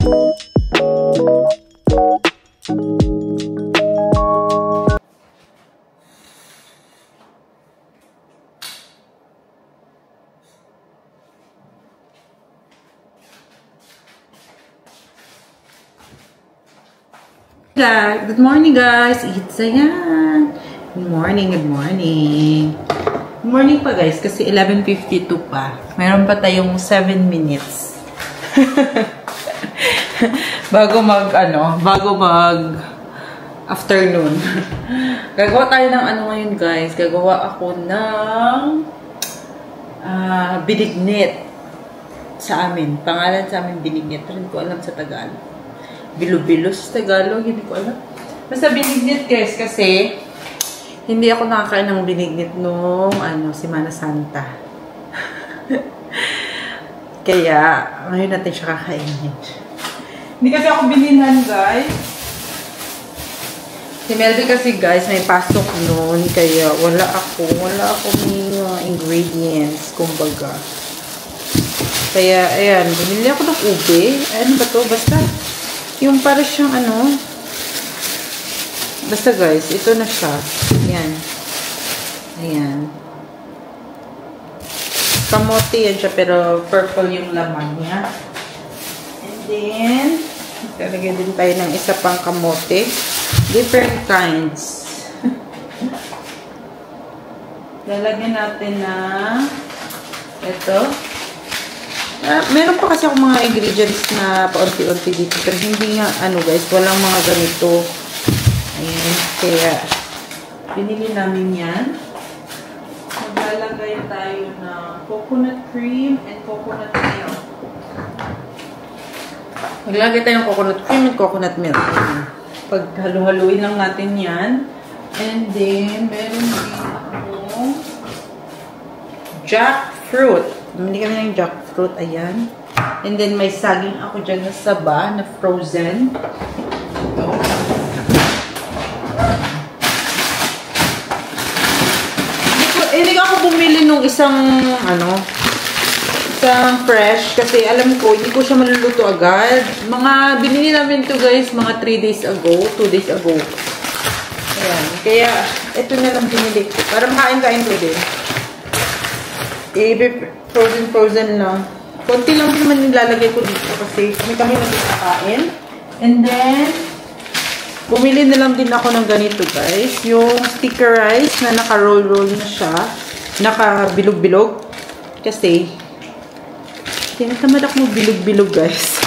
Good morning guys, it's Ayan. Good morning, good morning. Good morning pa guys, kasi 11:52 pa. Meron pa tayong 7 minutes. bago mag afternoon. Gagawa tayo ng ano ngayon guys, gagawa ako ng binignit sa amin. Pangalan sa amin binignit, pero hindi ko alam sa Tagalog. Bilo-bilo sa Tagalog, hindi ko alam. Basta binignit guys, kasi hindi ako nakakain ng binignit nung Semana Santa. Kaya, ngayon natin siya kakainin. Hindi kasi ako binilhan guys. Si Melvin kasi guys, may pasok noon, kaya wala akong ingredients, kumbaga. Kaya, ayan, binili ako ng ube. Ano ba to? Basta, yung para siyang basta guys, ito na siya. Ayan. Ayan. Kamote yan siya, pero purple yung laman niya. And then, talagyan din tayo ng isa pang kamote. Different kinds. Lalagyan natin na ito. Meron pa kasi akong mga ingredients na paunti-unti dito. Pero hindi nga, guys, walang mga ganito. Ayan. Kaya, binili namin yan. Maglalagay tayo ng coconut cream and coconut milk. Maglalagay tayo ng coconut cream and coconut milk. Pag halu-haluin lang natin yan. And then, meron din akong jackfruit. Bumili kami ng jackfruit. Ayan. And then, may saging ako dyan na saba, na frozen. Ito. Hindi ako bumili nung isang, isang fresh. Kasi alam ko, hindi ko siya maluluto agad. Binili namin to guys, mga 3 days ago, 2 days ago. Ayan. Kaya, ito na lang binili ko. Para makain-kain ko din. Frozen lang. Konti lang naman nilalagay ko dito kasi kami nagkakain. And then, bumili na lang din ako ng ganito guys. Yung sticker rice na naka-roll-roll na siya. Naka-bilog-bilog. Kasi, tinatamad ako mag-bilog-bilog guys.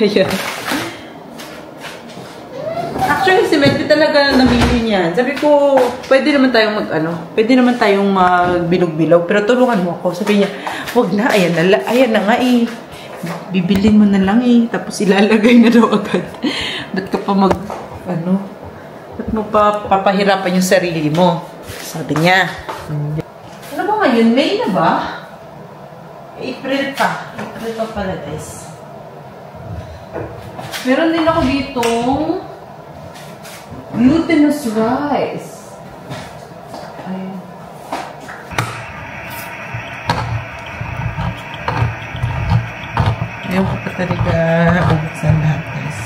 Ayan. Actually, si Medyo talaga namili niyan. Sabi ko, pwede naman tayong magbilog-bilog. Pero tulungan mo ako. Sabi niya, wag na, ayan na nga eh. Bibilin mo na lang eh. Tapos ilalagay na daw agad. Ba't ka pa ba't mo pa papahirapan yung sarili mo? Sabi niya. Ano ba ngayon? May na ba? April pa. April pa pala guys. Meron din ako ditong glutinous rice. Ayan. Ayaw ko pa talaga ubuksan lahat guys.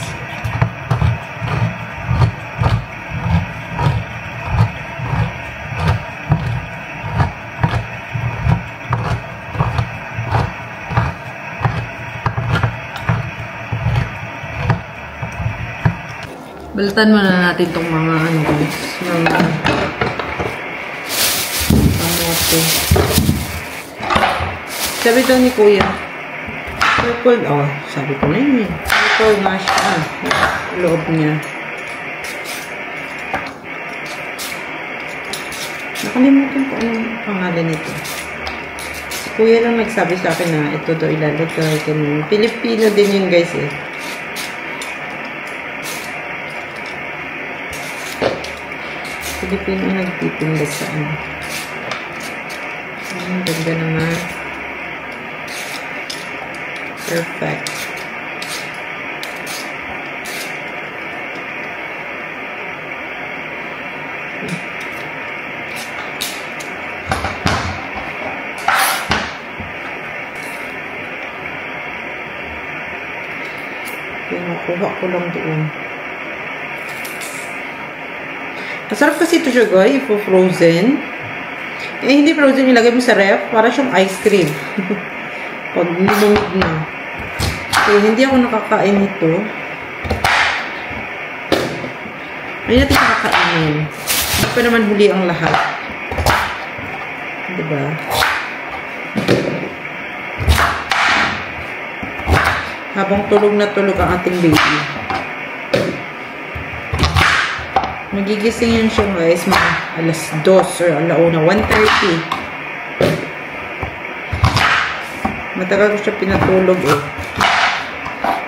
Balatan mo na natin itong mga guys. Mga kamote. Sabi daw ni Kuya. Purple. Oh, sabi ko na yun eh. Purple nga siya. Loob niya. Nakalimutan ko anong pangalan nito. Si Kuya lang nagsabi sa akin na ito daw ilalagay. Pilipino din yun guys eh. Pilipino nagtitinda sa ang ganda naman. Perfect. Pinukuha ko lang doon. Masarap kasi ito siya, guys. Frozen. Eh, hindi frozen. Ilagay mo sa ref. Para siyang ice cream. Pag nilumig na. Okay, hindi ako nakakain nito. Hindi natin nakakainin. Hindi pa naman huli ang lahat. Diba? Habang tulog na tulog ang ating baby. Magigising yan siya, guys, mga alas 2 or alauna, 1:30. Matagal ko siya pinatulog eh.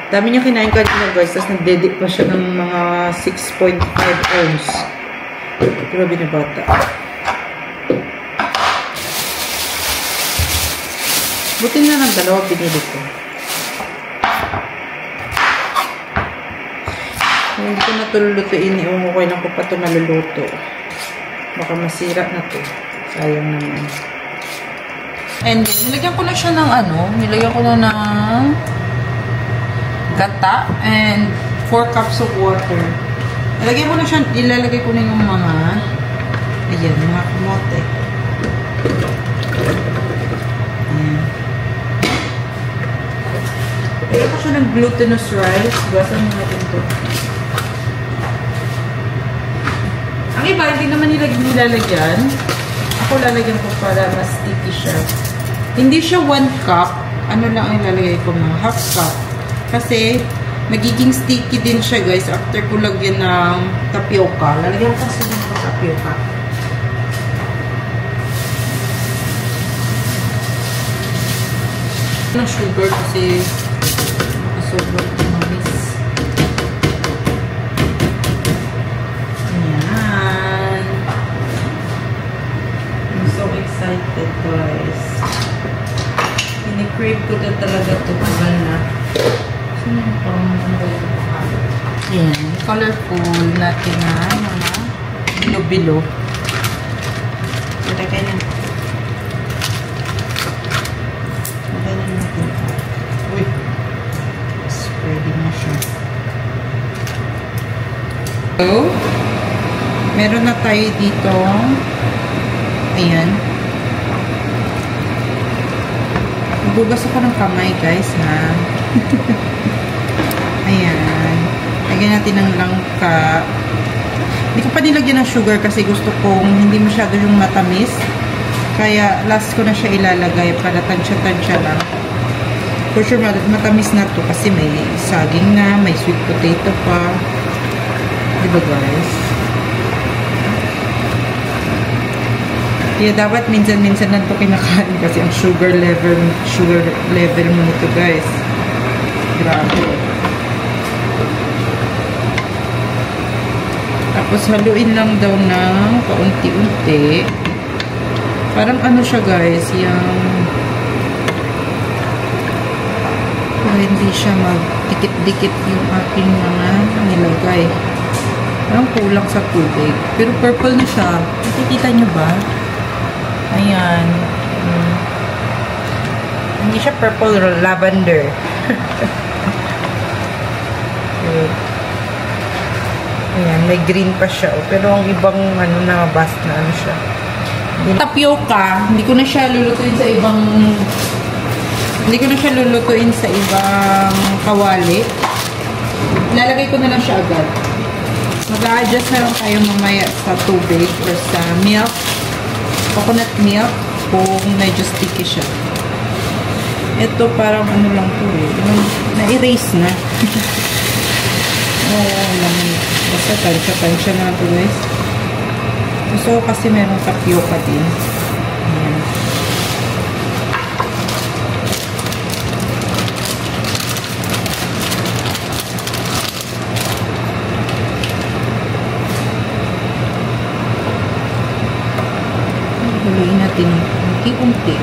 Dami niya kinain kanina, guys, tapos nagdedi pa siya ng mga 6.5 ounce. Grabe na bata. Buti na ng dalawa pinili ko. Hindi ko na ito lulutuin. Iumukoy lang ko pa ito naluluto. Baka masira na ito. Sayang naman. And then, nilagyan ko na siya ng nilagyan ko na ng gata and 4 cups of water. Ilalagay ko na siya, ilalagay ko na yung mga mga kamote. Ayan. Ilagay ko siya ng glutinous rice. Gasan mo natin ito. Ang iba, hindi naman nilalagyan. Ako lalagyan ko para mas sticky siya. Hindi siya 1 cup. Ano lang ang ilalagay ko, mga half cup. Kasi, magiging sticky din siya, guys, after ko lagyan ng tapioca. Lalagyan ko kasi ng tapioca. Ng sugar kasi sobrang tumamis. Ayan. I'm so excited, guys. Ini-crave ko na talaga ito. Tagal na. Sino yung pang ayan. Colorful natin na mga bilo-bilo. Ilagay na. Ilagay na natin. Uy. Spreading na siya. So, meron na tayo dito. Ayan. Magbugas ako ng kamay, guys, ha. Ayan. Lagyan natin ng langka. Hindi ko pa nilagyan ng sugar kasi gusto kong hindi masyado yung matamis. Kaya last ko na siya ilalagay para tansya-tansya lang. For sure, matamis na to kasi may saging na, may sweet potato pa. Diba, guys? Kaya dapat minsan-minsan na ito kinakain kasi ang sugar level mo nito, guys. Grabe. Tapos haluin lang daw ng paunti-unti. Parang ano siya, guys, yung para hindi siya magdikit-dikit yung ating mga nilagay. Parang kulang sa tubig. Pero purple na siya. Nakikita nyo ba? Ayan. Hindi siya purple, lavender. Ayan, may green pa siya. Pero ang ibang nakabas na siya. Tapioca, hindi ko na siya lulutuin sa ibang kawali. Ilalagay ko na lang siya agad. Mag-a-adjust na lang tayo mamaya sa tubig or sa milk. Coconut milk kung medyo sticky siya. Ito parang ano lang po eh. Na-erase na. Basta tansya na ito, guys. Gusto ko kasi merong tapioca din. Ayan. Haluin natin unti-unti.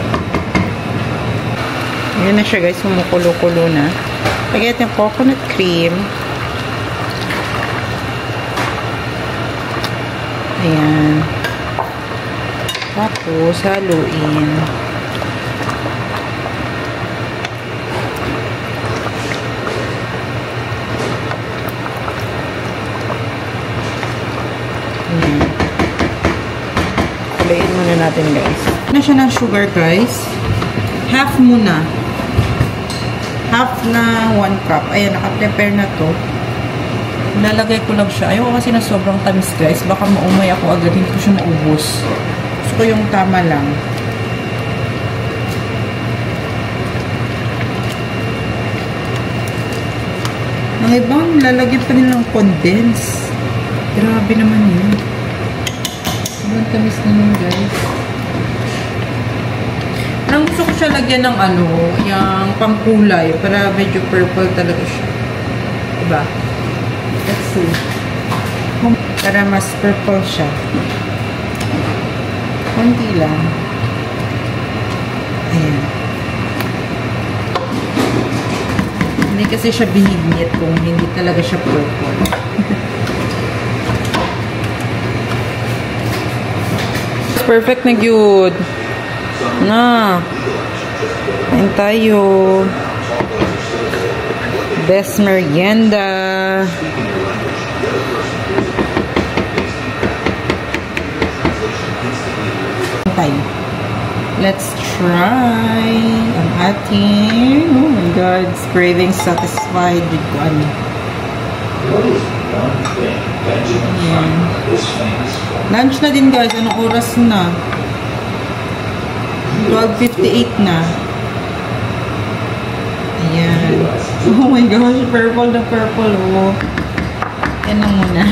Ayan na siya, guys. Kumukulo-kulo na. Lagyan natin coconut cream. Ayan. Tapos, haluin. natin, guys. Na siya ng sugar, guys. Half muna. Half na 1 cup. Ayan, naka-prepare na to. Lalagay ko lang siya. Ayoko kasi na sobrang tamis, guys. Baka maumay ako agad. Hindi ko siya maubos. Gusto ko yung tama lang. Ang ibang lalagyan pa nilang condense. Grabe naman yun. Sobrang tamis naman, guys. Ang gusto ko siya lagyan ng ano, yung pangkulay. Para medyo purple talaga siya. Diba? Let's see. Para mas purple siya. Konti lang. Ayan. Hindi kasi siya binignit kung hindi talaga siya purple. Perfect na good. Na. Kain tayo. Best merienda. Tayo. Let's try ang ating, oh my god, craving satisfied with ano. Ayan. Lunch na din, guys. Anong oras na? 12:58 na. Ayan. Oh my gosh, purple na purple. Oh. Yan na muna.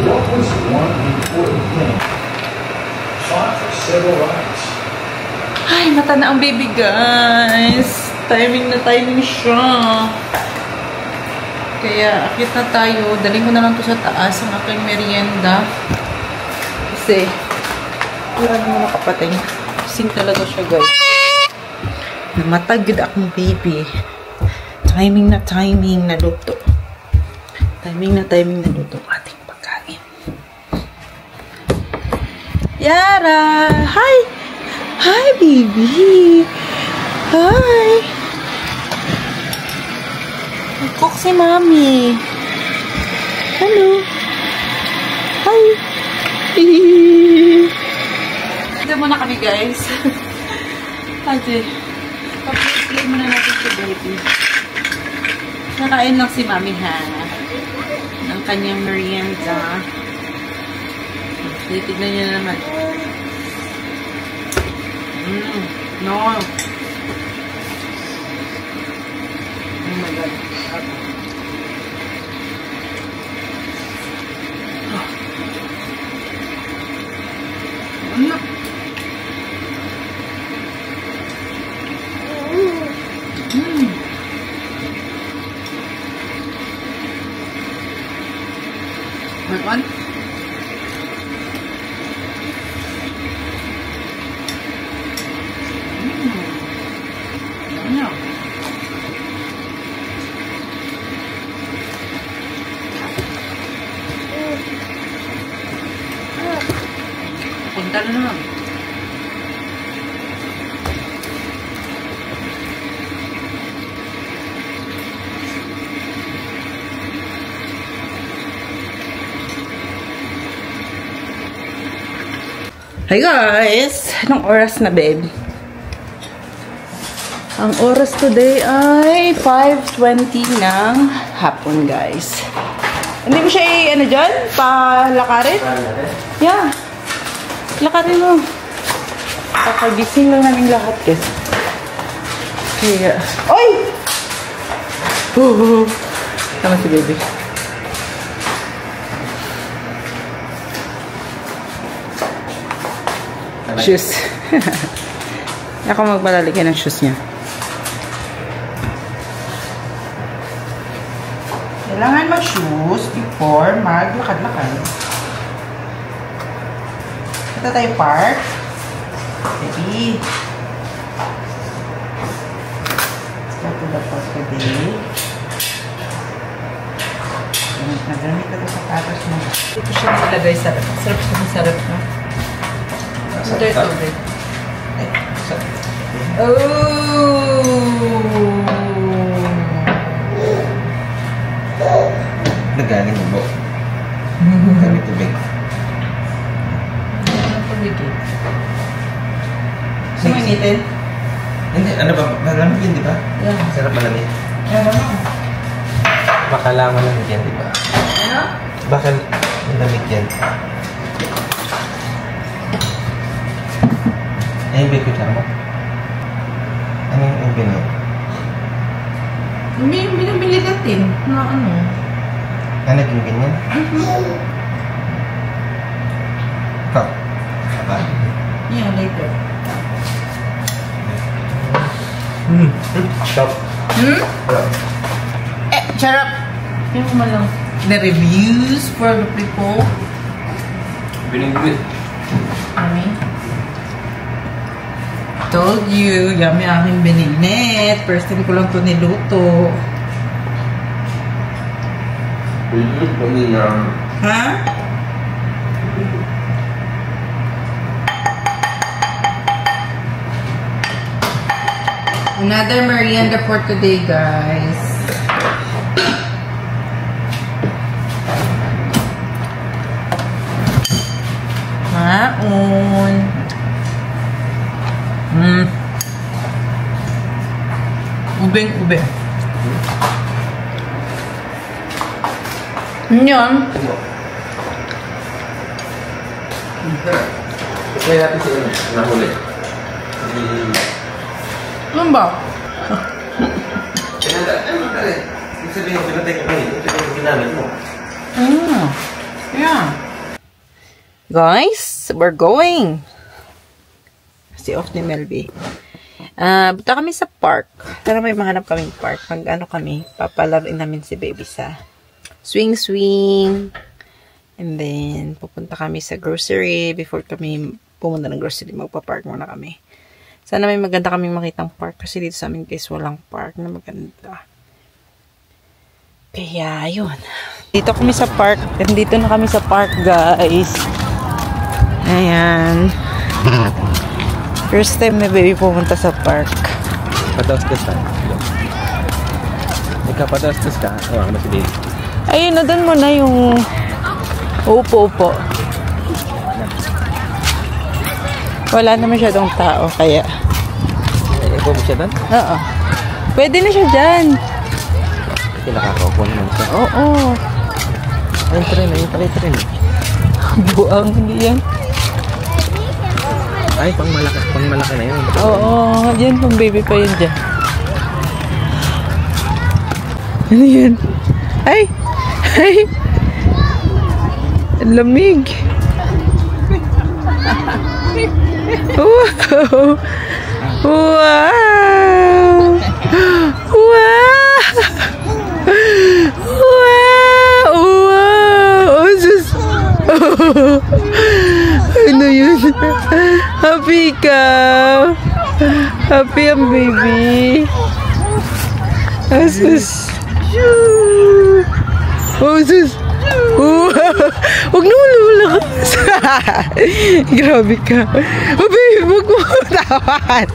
What was one important thing? Ay, mata na ang baby, guys. Timing na timing siya. Kaya, akit na tayo. Daling ko na lang to sa taas ang aking merienda. Kasi, wala naman nakapatay. Kasing talaga siya, guys. Namatagod akong baby. Timing na luto. Timing na luto ating pagkain. Yara! Hi! Hi, baby! Hi! Nag-cook si Mami. Hello! Hi! Ito muna kami, guys. Kasi, pa-play muna natin si baby. Nakain lang si Mami, ha? Ng kanyang merienda. Titignan niya na naman. No. Oh my god. Ano? One? Ano? Punta na naman. Hi guys! Anong oras na, babe? Ang oras today ay 5:20 ng hapon, guys. Hindi mo siya ano dyan? Palakarin? Yeah. Lakarin mo. Kakagising lang namin lahat, guys. Kaya... Oy! Tama si baby. Shoes. Ako magpalalagyan ng shoes niya. Kailangan mag-shoes before maglakad-lakad. Ito tayo park. Baby. Let's go to the park today. Nagamit ito sa katas mo. Ito siya nilagay sa sarap. Sarap siya ng sarap, no? Ito ito. Oh! Nagaling mo. Kami tubig. Tubig Sige. Gusto mo initin? Hindi, ano ba? Malamig yun, di ba? Yeah. Sarap malamig. Ano? Baka lang malamig yan, di ba? Ano? Baka malamig yan. Ay, yung baby mo? Ano yung binili? Binibili natin. Na ano? Ano naging ganyan? Ikaw? Apa? Yeah, later. Stop. Charap! Yung mo lang. The reviews for the people. Binigwit. Yummy. Told you, yummy aking binignit. First time ko lang ito niluto. Binigwit kami na. Ha? Another merienda for today, guys. Maon. Ubeng-ube. Yan. Kaya natin sila nahuli. Ano ba? Ibig sabihin, pinatay ka kayo. Ito yung ginamit mo. Yeah. Guys, we're going. Si off ni Melby. Punta kami sa park. Tara, may mahanap kaming park. Mag-ano kami, papalarin namin si baby sa swing. And then, pupunta kami sa grocery. Before kami pumunta ng grocery, magpa-park muna kami. Sana may maganda kaming makitang park. Kasi dito sa amin, guys, walang park na maganda. Kaya, yun. Dito kami sa park. And dito na kami sa park, guys. Ayan. First time na baby pumunta sa park. Patastos ka. Ikapatastos ka. Ewan mo si baby. Ayun, na doon mo na yung upo-upo. Wala na masyadong tao, kaya. Ipo mo siya doon? Oo. Pwede na siya dyan. Kasi nakakaupo naman siya. Oo. Ayun, tren. Ayun pala yung tren. Buang, hindi yan. Ay, pang malaki na yun. Oo, dyan pang baby pa yun dyan. Ano yun? Ay! Ay! Ang lamig! Wow! Wow! Wow! Wow! Wow! Oh, sus! Ano yun? Happy ka! Happy ang baby! Asus! Oh, sus! Huwag na malakas! Grabe ka! Oh, baby! Huwag mo tawan!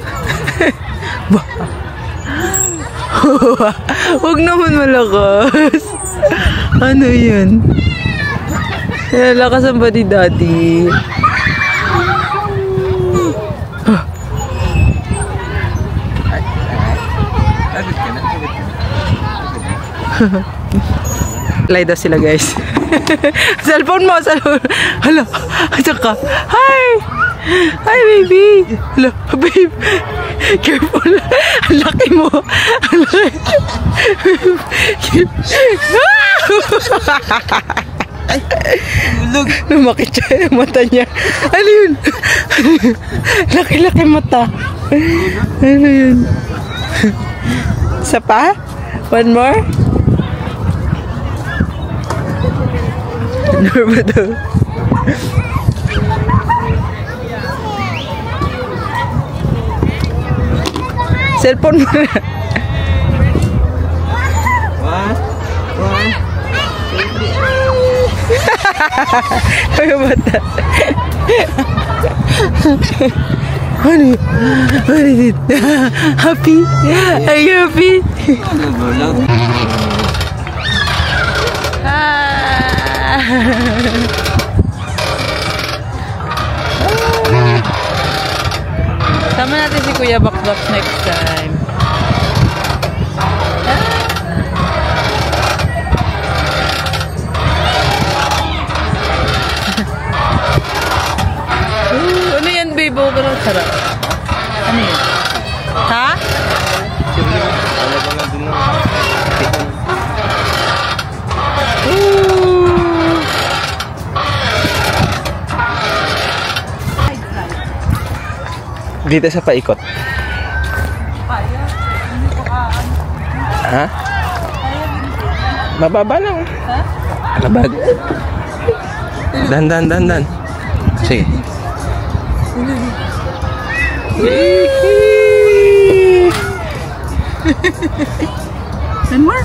Huwag naman malakas! Ano yun? Lakasan ba ni daddy? Lay daw sila, guys. Cellphone mo, cellphone. Hala, asan ka? Hi! Hi, baby! Hala, babe. Careful. Ang laki mo. Ang laki. Lumakit siya yung mata niya. Ano yun? Laki-laki mata. Ano yun? Isa pa? One more? Ano ba daw? Cellphone mo na. One. Kaya bata. Ano yun? What is it? Happy? Are you happy? see a box next time. Ano yan, babe? Pero sarap. Ano yan? Ha? Dito sa paikot. Ha? Mababa lang. Labag. Dan. Sige. One more.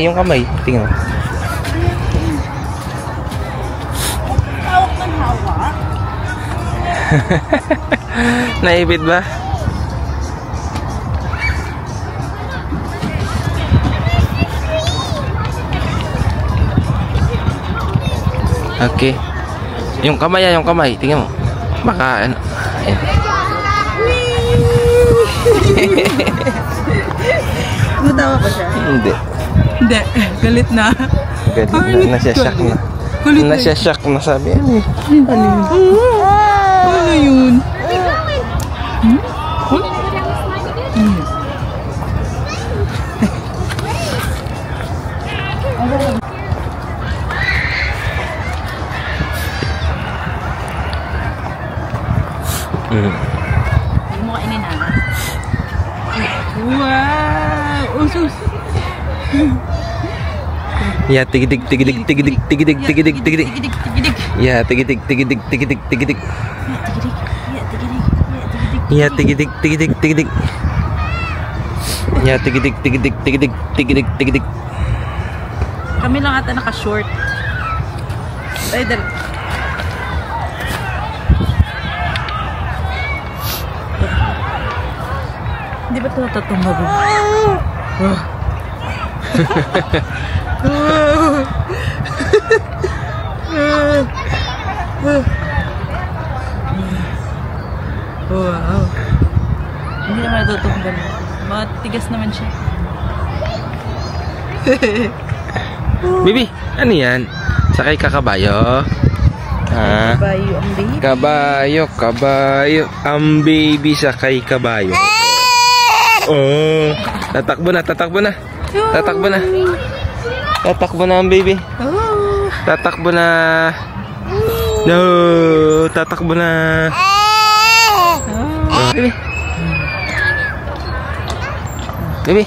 Yung kamay. Tingnan. Hawak ng hawak. Naibit ba? Okay. Yung kamay. Tingnan mo. Baka ano. Ayan. Matawa ba siya? Hindi. Hindi. Galit na. Nasya-shock na. Nasya-shock na sabi. Ano yun? Hindi mo kainin ha? Wow! Usus! Ya, tigidig. Ya, tigidig. Ya, tigidig. Ya, tigidig. Kami lang ata naka-short. Ay, dali. Hindi ba ito natatumba ba? Wow. Hindi naman natutunggan. Matigas naman siya. Bibi, ano yan? Sakay ka kabayo? Ha? Kabayo ang baby. Kabayo. Ang baby sakay kabayo. Oh, tatakbo na. Tatakbo na ang baby. Tatakbo na. No, tatakbo na. Baby.